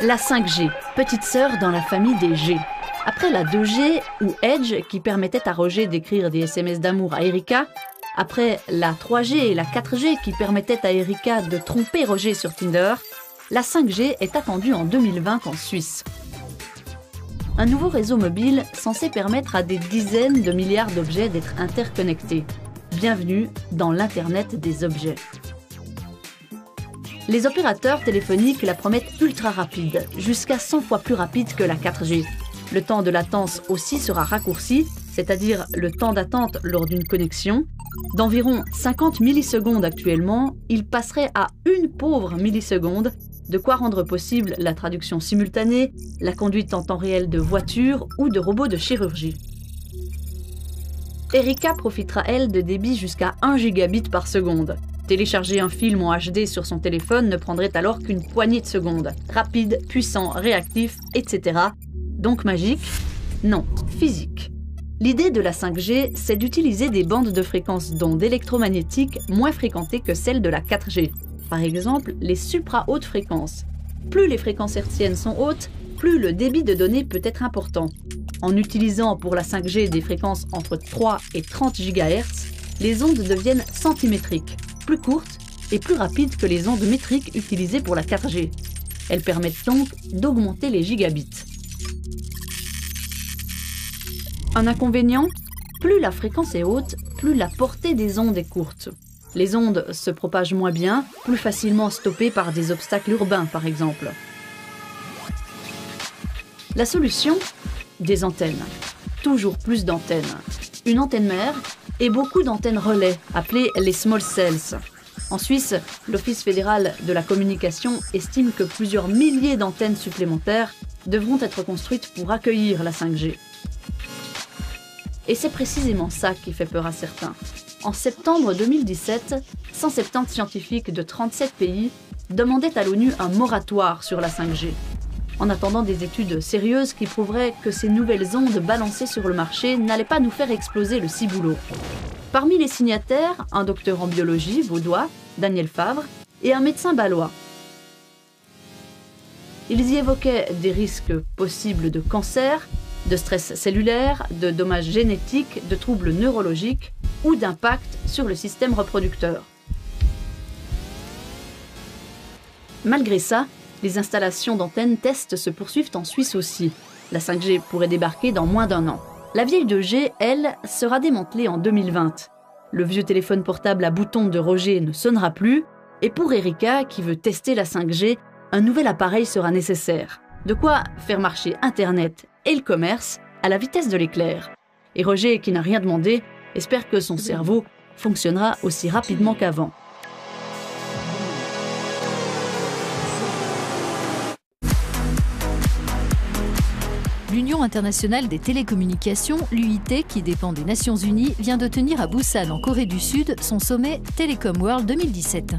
La 5G, petite sœur dans la famille des G. Après la 2G ou Edge qui permettait à Roger d'écrire des SMS d'amour à Erika, après la 3G et la 4G qui permettaient à Erika de tromper Roger sur Tinder, la 5G est attendue en 2020 en Suisse. Un nouveau réseau mobile censé permettre à des dizaines de milliards d'objets d'être interconnectés. Bienvenue dans l'Internet des objets. Les opérateurs téléphoniques la promettent ultra rapide, jusqu'à 100 fois plus rapide que la 4G. Le temps de latence aussi sera raccourci, c'est-à-dire le temps d'attente lors d'une connexion. D'environ 50 millisecondes actuellement, il passerait à une pauvre milliseconde, de quoi rendre possible la traduction simultanée, la conduite en temps réel de voitures ou de robots de chirurgie. Erika profitera, elle, de débits jusqu'à 1 gigabit par seconde. Télécharger un film en HD sur son téléphone ne prendrait alors qu'une poignée de secondes. Rapide, puissant, réactif, etc. Donc magique? Non, physique. L'idée de la 5G, c'est d'utiliser des bandes de fréquences d'ondes électromagnétiques moins fréquentées que celles de la 4G. Par exemple, les supra-hautes fréquences. Plus les fréquences hertziennes sont hautes, plus le débit de données peut être important. En utilisant pour la 5G des fréquences entre 3 et 30 GHz, les ondes deviennent centimétriques, plus courtes et plus rapides que les ondes métriques utilisées pour la 4G. Elles permettent donc d'augmenter les gigabits. Un inconvénient? Plus la fréquence est haute, plus la portée des ondes est courte. Les ondes se propagent moins bien, plus facilement stoppées par des obstacles urbains par exemple. La solution? Des antennes. Toujours plus d'antennes. Une antenne mère et beaucoup d'antennes relais, appelées les small cells. En Suisse, l'Office fédéral de la communication estime que plusieurs milliers d'antennes supplémentaires devront être construites pour accueillir la 5G. Et c'est précisément ça qui fait peur à certains. En septembre 2017, 170 scientifiques de 37 pays demandaient à l'ONU un moratoire sur la 5G. En attendant des études sérieuses qui prouveraient que ces nouvelles ondes balancées sur le marché n'allaient pas nous faire exploser le ciboulot. Parmi les signataires, un docteur en biologie vaudois, Daniel Favre, et un médecin bâlois. Ils y évoquaient des risques possibles de cancer, de stress cellulaire, de dommages génétiques, de troubles neurologiques ou d'impact sur le système reproducteur. Malgré ça, les installations d'antennes test se poursuivent en Suisse aussi. La 5G pourrait débarquer dans moins d'1 an. La vieille 2G, elle, sera démantelée en 2020. Le vieux téléphone portable à bouton de Roger ne sonnera plus, et pour Erika, qui veut tester la 5G, un nouvel appareil sera nécessaire. De quoi faire marcher Internet et le commerce à la vitesse de l'éclair. Et Roger, qui n'a rien demandé, espère que son cerveau fonctionnera aussi rapidement qu'avant. L'Union internationale des télécommunications, l'UIT, qui dépend des Nations Unies, vient de tenir à Busan, en Corée du Sud, son sommet Telecom World 2017.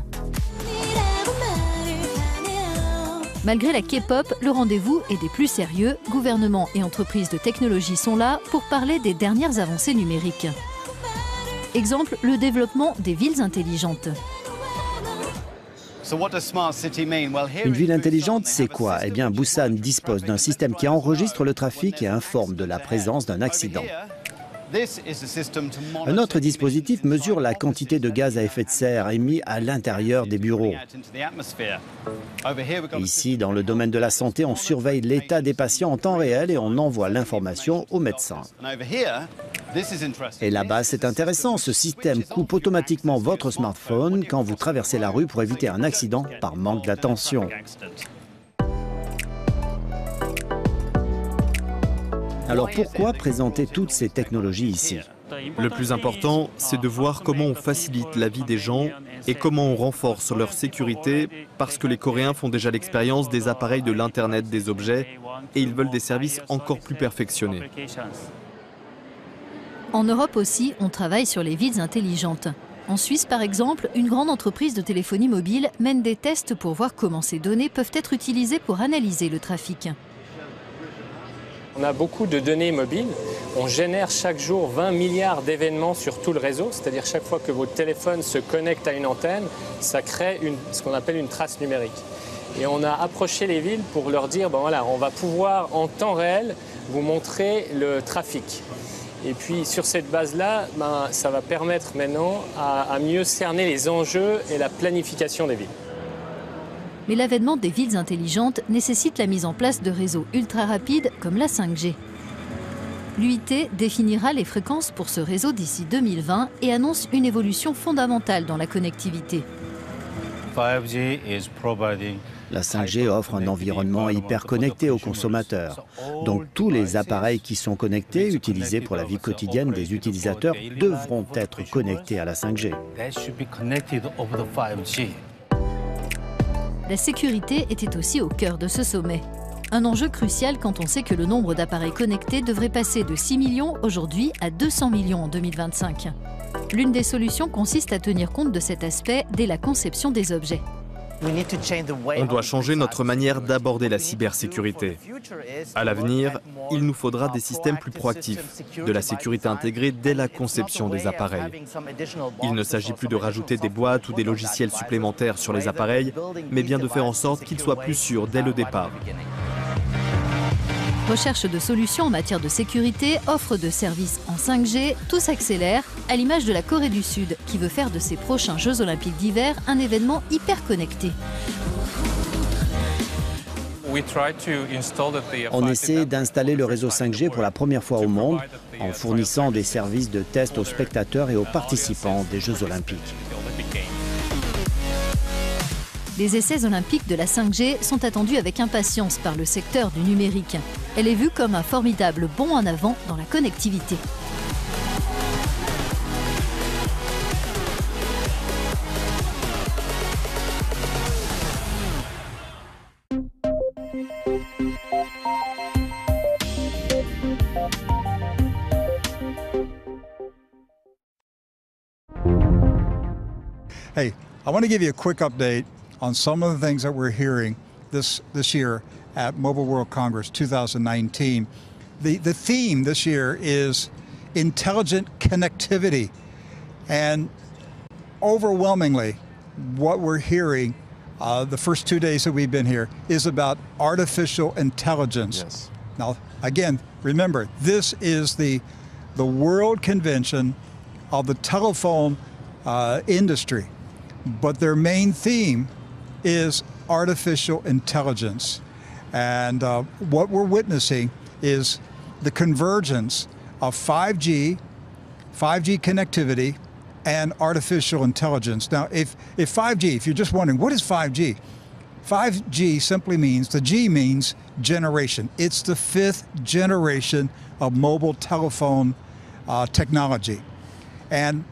Malgré la K-pop, le rendez-vous est des plus sérieux. Gouvernements et entreprises de technologie sont là pour parler des dernières avancées numériques. Exemple, le développement des villes intelligentes. Une ville intelligente, c'est quoi? Eh bien, Busan dispose d'un système qui enregistre le trafic et informe de la présence d'un accident. Un autre dispositif mesure la quantité de gaz à effet de serre émis à l'intérieur des bureaux. Ici, dans le domaine de la santé, on surveille l'état des patients en temps réel et on envoie l'information aux médecins. Et là-bas, c'est intéressant, ce système coupe automatiquement votre smartphone quand vous traversez la rue pour éviter un accident par manque d'attention. Alors pourquoi présenter toutes ces technologies ici? Le plus important, c'est de voir comment on facilite la vie des gens et comment on renforce leur sécurité, parce que les Coréens font déjà l'expérience des appareils de l'Internet des objets et ils veulent des services encore plus perfectionnés. En Europe aussi, on travaille sur les villes intelligentes. En Suisse, par exemple, une grande entreprise de téléphonie mobile mène des tests pour voir comment ces données peuvent être utilisées pour analyser le trafic. On a beaucoup de données mobiles. On génère chaque jour 20 milliards d'événements sur tout le réseau. C'est-à-dire chaque fois que votre téléphone se connecte à une antenne, ça crée ce qu'on appelle une trace numérique. Et on a approché les villes pour leur dire, ben voilà, on va pouvoir en temps réel vous montrer le trafic. Et puis sur cette base-là, ben, ça va permettre maintenant à mieux cerner les enjeux et la planification des villes. Mais l'avènement des villes intelligentes nécessite la mise en place de réseaux ultra rapides comme la 5G. L'UIT définira les fréquences pour ce réseau d'ici 2020 et annonce une évolution fondamentale dans la connectivité. La 5G offre un environnement hyper connecté aux consommateurs. Donc tous les appareils qui sont connectés, utilisés pour la vie quotidienne des utilisateurs, devront être connectés à la 5G. La sécurité était aussi au cœur de ce sommet. Un enjeu crucial quand on sait que le nombre d'appareils connectés devrait passer de 6 millions aujourd'hui à 200 millions en 2025. L'une des solutions consiste à tenir compte de cet aspect dès la conception des objets. On doit changer notre manière d'aborder la cybersécurité. À l'avenir, il nous faudra des systèmes plus proactifs, de la sécurité intégrée dès la conception des appareils. Il ne s'agit plus de rajouter des boîtes ou des logiciels supplémentaires sur les appareils, mais bien de faire en sorte qu'ils soient plus sûrs dès le départ. Recherche de solutions en matière de sécurité, offre de services en 5G, tout s'accélère, à l'image de la Corée du Sud, qui veut faire de ses prochains Jeux Olympiques d'hiver un événement hyper connecté. On essaie d'installer le réseau 5G pour la première fois au monde, en fournissant des services de test aux spectateurs et aux participants des Jeux Olympiques. Les essais olympiques de la 5G sont attendus avec impatience par le secteur du numérique. Elle est vue comme un formidable bond en avant dans la connectivité. Hey, I want to give you a quick update on some of the things that we're hearing this year at Mobile World Congress 2019. The theme this year is intelligent connectivity. And overwhelmingly, what we're hearing the first 2 days that we've been here is about artificial intelligence. Yes. Now, again, remember, this is the World Convention of the telephone industry. But their main theme is artificial intelligence. And what we're witnessing is the convergence of 5G connectivity, and artificial intelligence. Now, if 5G, if you're just wondering, what is 5G? 5G simply means, the G means generation. It's the 5th generation of mobile telephone technology. And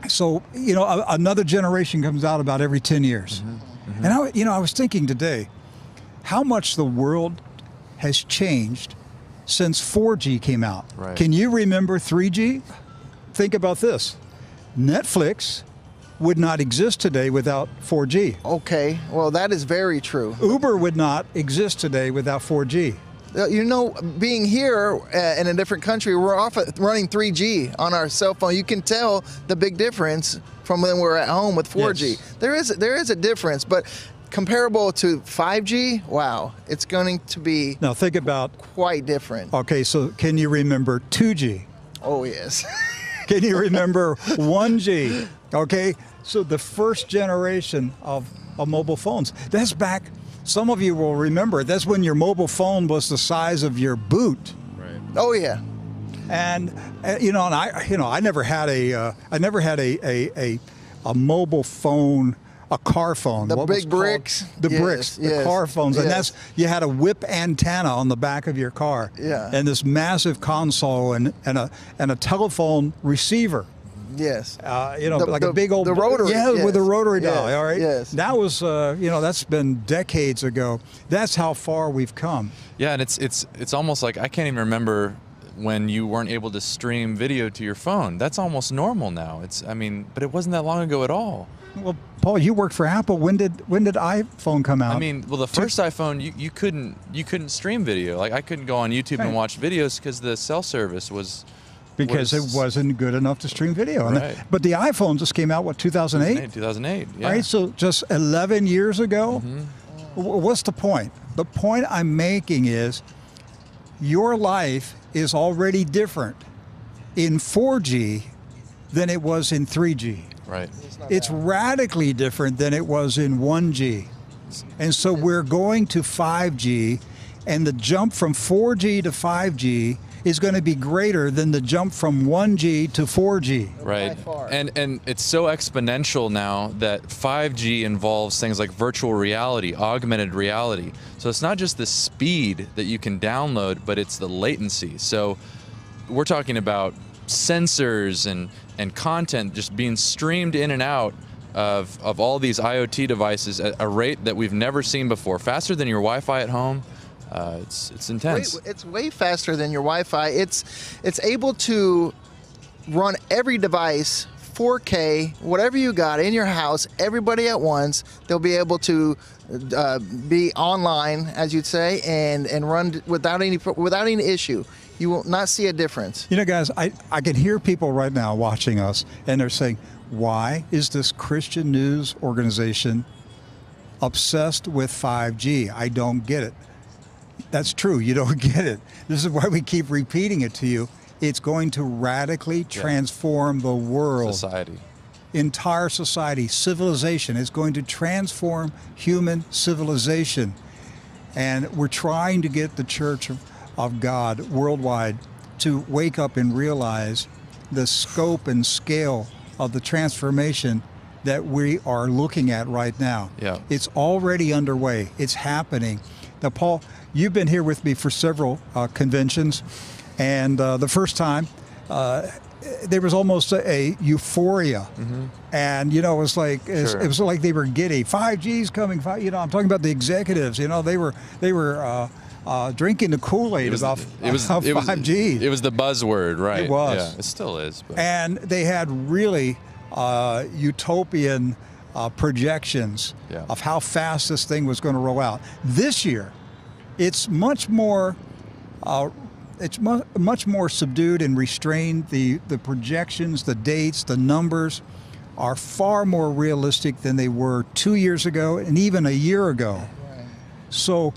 so, you know, another generation comes out about every 10 years. Mm-hmm. Mm-hmm. And I was thinking today, how much the world has changed since 4G came out. Right. Can you remember 3G? Think about this. Netflix would not exist today without 4G. Okay, well, that is very true. Uber would not exist today without 4G. You know, being here in a different country, we're often running 3G on our cell phone. You can tell the big difference from when we're at home with 4G. Yes. There is a difference, but comparable to 5G, wow, it's going to be now think about quite different. Okay, so can you remember 2G? Oh, yes. Can you remember 1G? Okay, so the first generation of mobile phones. That's back, some of you will remember, that's when your mobile phone was the size of your boot. Right. Oh, yeah. And I never had a mobile phone, a car phone. The big bricks. The bricks, the car phones. And that's, you had a whip antenna on the back of your car. Yeah. And this massive console and a telephone receiver. Yes. Like a big old... The rotary. Yeah, yes. with a rotary dial, yes. all right? Yes. That was, that's been decades ago. That's how far we've come. Yeah, and it's almost like I can't even remember when you weren't able to stream video to your phone. That's almost normal now. But it wasn't that long ago at all. Well, Paul, you worked for Apple. When did iPhone come out? The first iPhone, you couldn't stream video. Like I couldn't go on YouTube and watch videos because the cell service was because it wasn't good enough to stream video. Right. But the iPhone just came out, 2008? 2008, yeah. All right, so just 11 years ago. Mm-hmm. What's the point? The point I'm making is your life is already different in 4G than it was in 3G. Right. It's radically different than it was in 1G. And so we're going to 5G, and the jump from 4G to 5G is going to be greater than the jump from 1G to 4G. Right. And it's so exponential now that 5G involves things like virtual reality, augmented reality. So it's not just the speed that you can download, but it's the latency. So we're talking about sensors and content just being streamed in and out of all these IoT devices at a rate that we've never seen before, faster than your Wi-Fi at home. It's intense. It's way faster than your Wi-Fi. It's able to run every device 4K, whatever you got in your house, everybody at once. They'll be able to be online, as you'd say, and run without any issue. You will not see a difference. You know, guys, I can hear people right now watching us, and they're saying, why is this Christian news organization obsessed with 5G? I don't get it. That's true. You don't get it. This is why we keep repeating it to you. It's going to radically transform the world. Society. Entire society, civilization. It's going to transform human civilization. And we're trying to get the Church of God worldwide to wake up and realize the scope and scale of the transformation that we are looking at right now. Yeah. It's already underway. It's happening. Now, Paul, you've been here with me for several conventions, and the first time there was almost a euphoria, and you know it was like it was like they were giddy. 5G's coming. I'm talking about the executives. You know, they were drinking the Kool-Aid about 5G. It was the buzzword, right? It was. Yeah, it still is. But. And they had really utopian projections of how fast this thing was going to roll out. This year, it's much more subdued and restrained. The projections, the dates, the numbers are far more realistic than they were 2 years ago and even a year ago. Right. So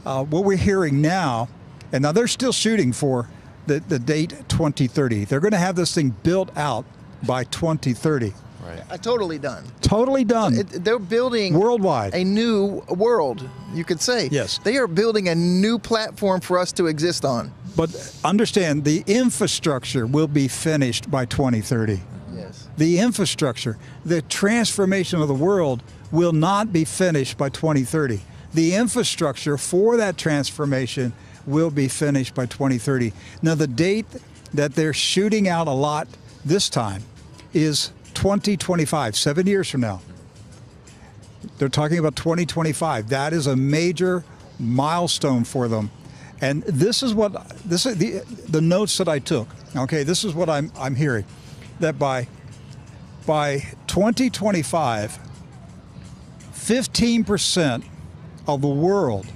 what we're hearing now, and now they're still shooting for the date 2030. They're going to have this thing built out by 2030. Right. Totally done. Totally done. They're building worldwide a new world, you could say. Yes. They are building a new platform for us to exist on. But understand, the infrastructure will be finished by 2030. Yes. The infrastructure, the transformation of the world will not be finished by 2030. The infrastructure for that transformation will be finished by 2030. Now, the date that they're shooting out a lot this time is 2025, 7 years from now. They're talking about 2025. That is a major milestone for them. And this is the notes that I took. Okay, this is what I'm hearing, that by 2025, 15% of the world,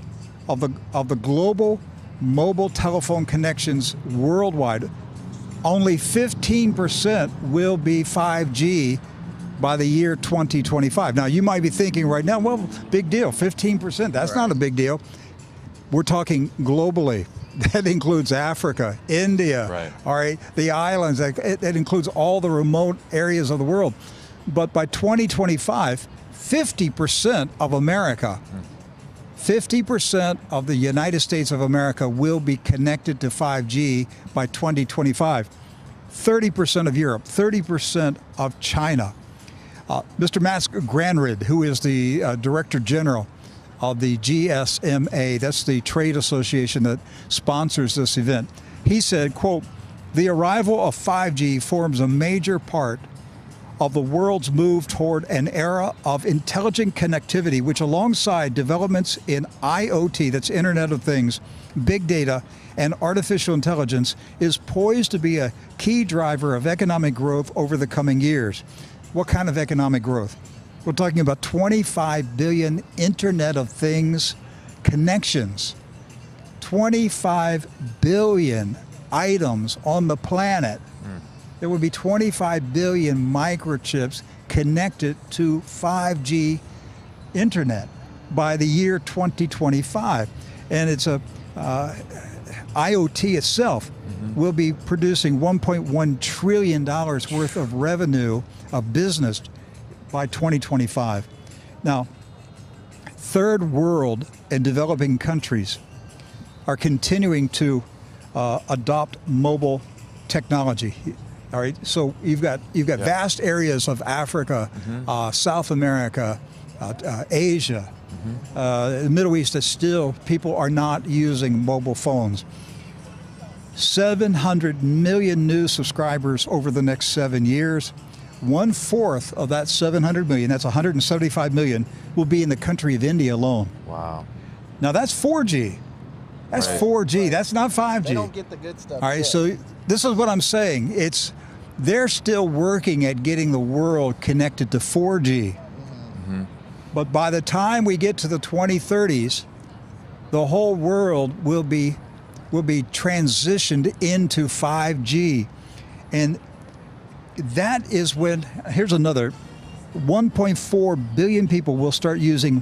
of the global mobile telephone connections worldwide, only 15% will be 5G by the year 2025. Now, you might be thinking right now, well, big deal, 15%. That's not a big deal. We're talking globally. That includes Africa, India, all right, the islands. That includes all the remote areas of the world. But by 2025, 50% of America, 50% of the United States of America will be connected to 5G by 2025. 30% of Europe, 30% of China. Mr. Mats Granryd, who is the Director General of the GSMA, that's the trade association that sponsors this event, he said, quote, "The arrival of 5G forms a major part of the world's move toward an era of intelligent connectivity, which alongside developments in IoT, that's Internet of Things, big data, and artificial intelligence, is poised to be a key driver of economic growth over the coming years." What kind of economic growth? We're talking about 25 billion Internet of Things connections, 25 billion items on the planet. There would be 25 billion microchips connected to 5G internet. by the year 2025. And it's IoT itself will be producing $1.1 trillion worth of revenue of business by 2025. Now, third world and developing countries are continuing to adopt mobile technology. All right, so you've got vast areas of Africa, South America, Asia, the Middle East that still people are not using mobile phones. 700 million new subscribers over the next 7 years. 1/4 of that 700 million, that's 175 million, will be in the country of India alone. Wow. Now that's 4G. That's 4G. That's not 5G. They don't get the good stuff. All right, yet. so this is what I'm saying. They're still working at getting the world connected to 4G. But by the time we get to the 2030s, the whole world will be transitioned into 5G. And that is when, here's another, 1.4 billion people will start using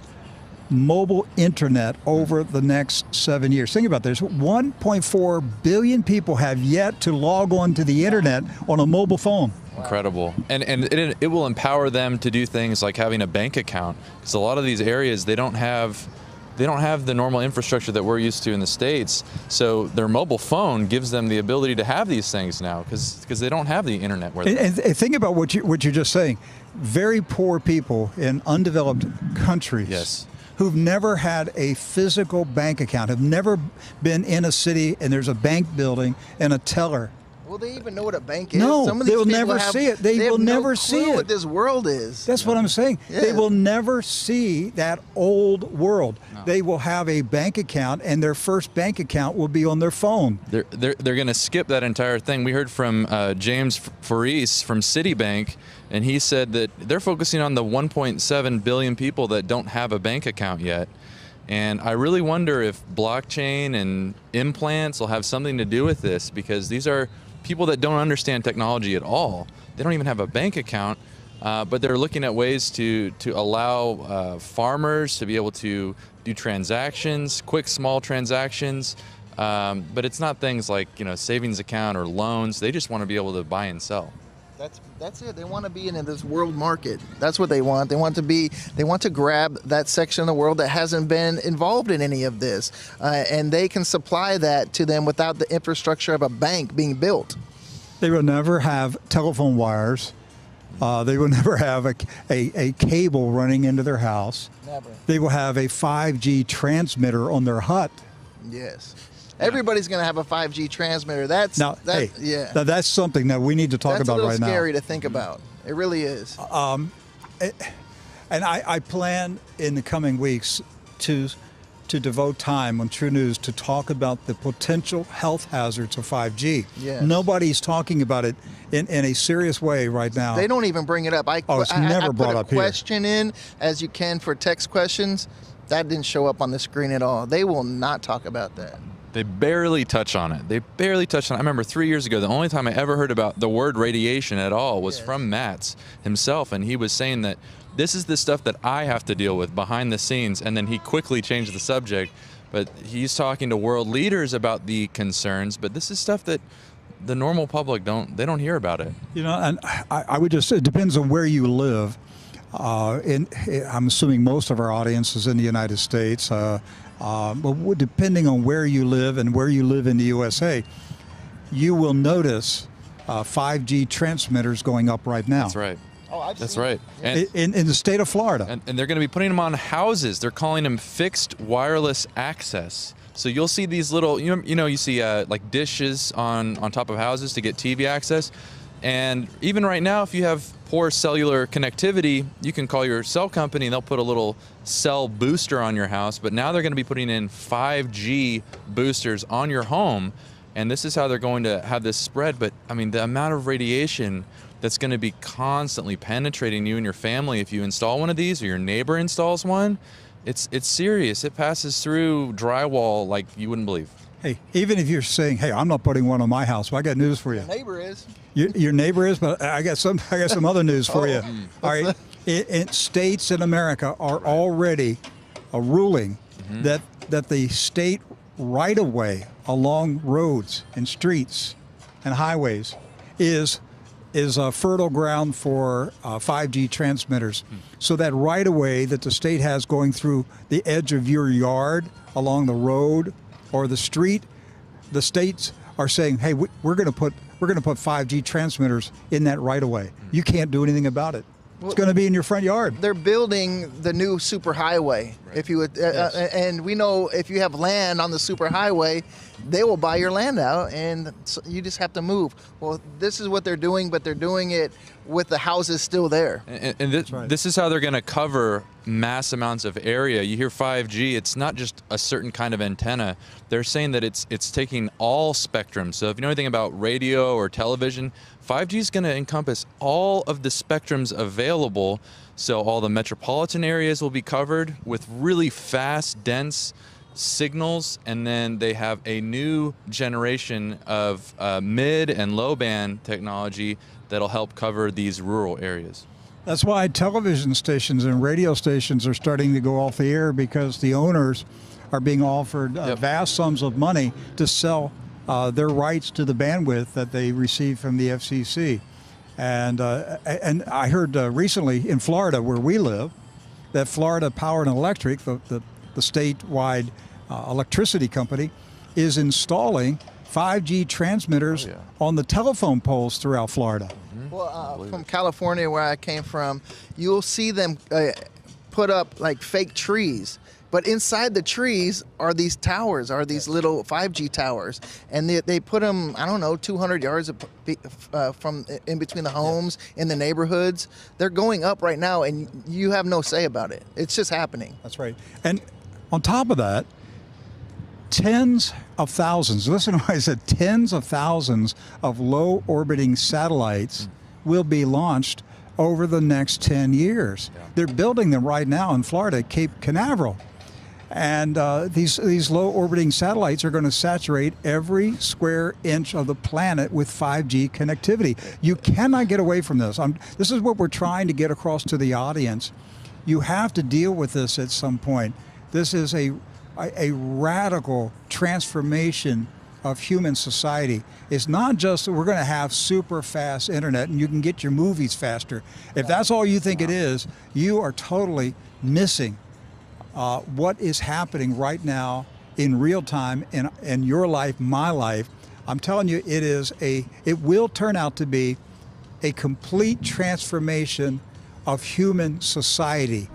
mobile internet over the next 7 years. Think about this, 1.4 billion people have yet to log on to the internet on a mobile phone. Incredible. And it will empower them to do things like having a bank account, because a lot of these areas, they don't have the normal infrastructure that we're used to in the States. So their mobile phone gives them the ability to have these things now, because they don't have the internet. And think about what you're just saying. Very poor people in undeveloped countries who've never had a physical bank account, have never been in a city and there's a bank building and a teller. Will they even know what a bank is? No, Some of these they'll people never see it. They will never see it. What this world is. That's what I'm saying. Yeah. They will never see that old world. No. They will have a bank account, and their first bank account will be on their phone. They're going to skip that entire thing. We heard from James Faris from Citibank, and he said that they're focusing on the 1.7 billion people that don't have a bank account yet. And I really wonder if blockchain and implants will have something to do with this, because these are people that don't understand technology at all. They don't even have a bank account, but they're looking at ways to allow farmers to be able to do transactions, quick, small transactions. But it's not things like, savings account or loans. They just want to be able to buy and sell. That's it. They want to be in this world market. That's what they want. They want to grab that section of the world that hasn't been involved in any of this, and they can supply that to them without the infrastructure of a bank being built. They will never have telephone wires. They will never have a cable running into their house. Never. They will have a 5G transmitter on their hut. Yes. Everybody's going to have a 5G transmitter. That's something that we need to talk about right now. That's a little scary to think about. It really is. And I plan in the coming weeks to devote time on True News to talk about the potential health hazards of 5G. Yes. Nobody's talking about it in a serious way right now. They don't even bring it up. It's never brought up here. I put a question in, as you can for text questions. That didn't show up on the screen at all. They will not talk about that. They barely touch on it. I remember 3 years ago, the only time I ever heard about the word radiation at all was from Matz himself, and he was saying that this is the stuff that I have to deal with behind the scenes, and then he quickly changed the subject. But he's talking to world leaders about the concerns, but this is stuff that the normal public don't hear about it. And I would just, it depends on where you live. I'm assuming most of our audience is in the United States. But depending on where you live and where you live in the USA, you will notice 5G transmitters going up right now. That's right. That's right. And in the state of Florida. And they're going to be putting them on houses. They're calling them fixed wireless access. So you'll see these little, you see like dishes on top of houses to get TV access. And even right now, if you have poor cellular connectivity, you can call your cell company and they'll put a little cell booster on your house. But now they're going to be putting in 5G boosters on your home. And this is how they're going to have this spread. But I mean, the amount of radiation that's going to be constantly penetrating you and your family if you install one of these or your neighbor installs one, it's serious. It passes through drywall like you wouldn't believe. Hey, even if you're saying, "Hey, I'm not putting one on my house," well, I got news for you. Your neighbor is. Your neighbor is, but I got some other news for you. All right, states in America are already a ruling that the state right-of-way along roads and streets and highways is a fertile ground for 5G transmitters. So that right-of-way that the state has going through the edge of your yard, along the road or the street, the states are saying, hey, we're going to put 5G transmitters in that right-of-way. You can't do anything about it. It's going to be in your front yard. They're building the new superhighway. Right. If you would, and we know if you have land on the superhighway, they will buy your land out, and so you just have to move. Well, this is what they're doing, but they're doing it with the houses still there. And this is how they're going to cover mass amounts of area. You hear 5G, it's not just a certain kind of antenna. They're saying that it's taking all spectrum. So if you know anything about radio or television, 5G is going to encompass all of the spectrums available. So all the metropolitan areas will be covered with really fast, dense signals, and then they have a new generation of mid and low band technology that'll help cover these rural areas. That's why television stations and radio stations are starting to go off the air, because the owners are being offered vast sums of money to sell their rights to the bandwidth that they receive from the FCC. And I heard recently in Florida, where we live, that Florida Power and Electric, the statewide electricity company, is installing 5G transmitters on the telephone poles throughout Florida. Well, from California, where I came from, you'll see them put up like fake trees. But inside the trees are these towers, are these little 5G towers. And they put them, I don't know, 200 yards from in between the homes, in the neighborhoods. They're going up right now, and you have no say about it. It's just happening. That's right. And on top of that, tens of thousands, listen to what I said, tens of thousands of low orbiting satellites will be launched over the next 10 years. They're building them right now in Florida at Cape Canaveral. And these low orbiting satellites are going to saturate every square inch of the planet with 5G connectivity. You cannot get away from this. This is what we're trying to get across to the audience. You have to deal with this at some point. This is a radical transformation of human society. It's not just that we're going to have super fast internet and you can get your movies faster. If that's all you think it is, you are totally missing what is happening right now in real time in your life, my life. I'm telling you, it will turn out to be a complete transformation of human society.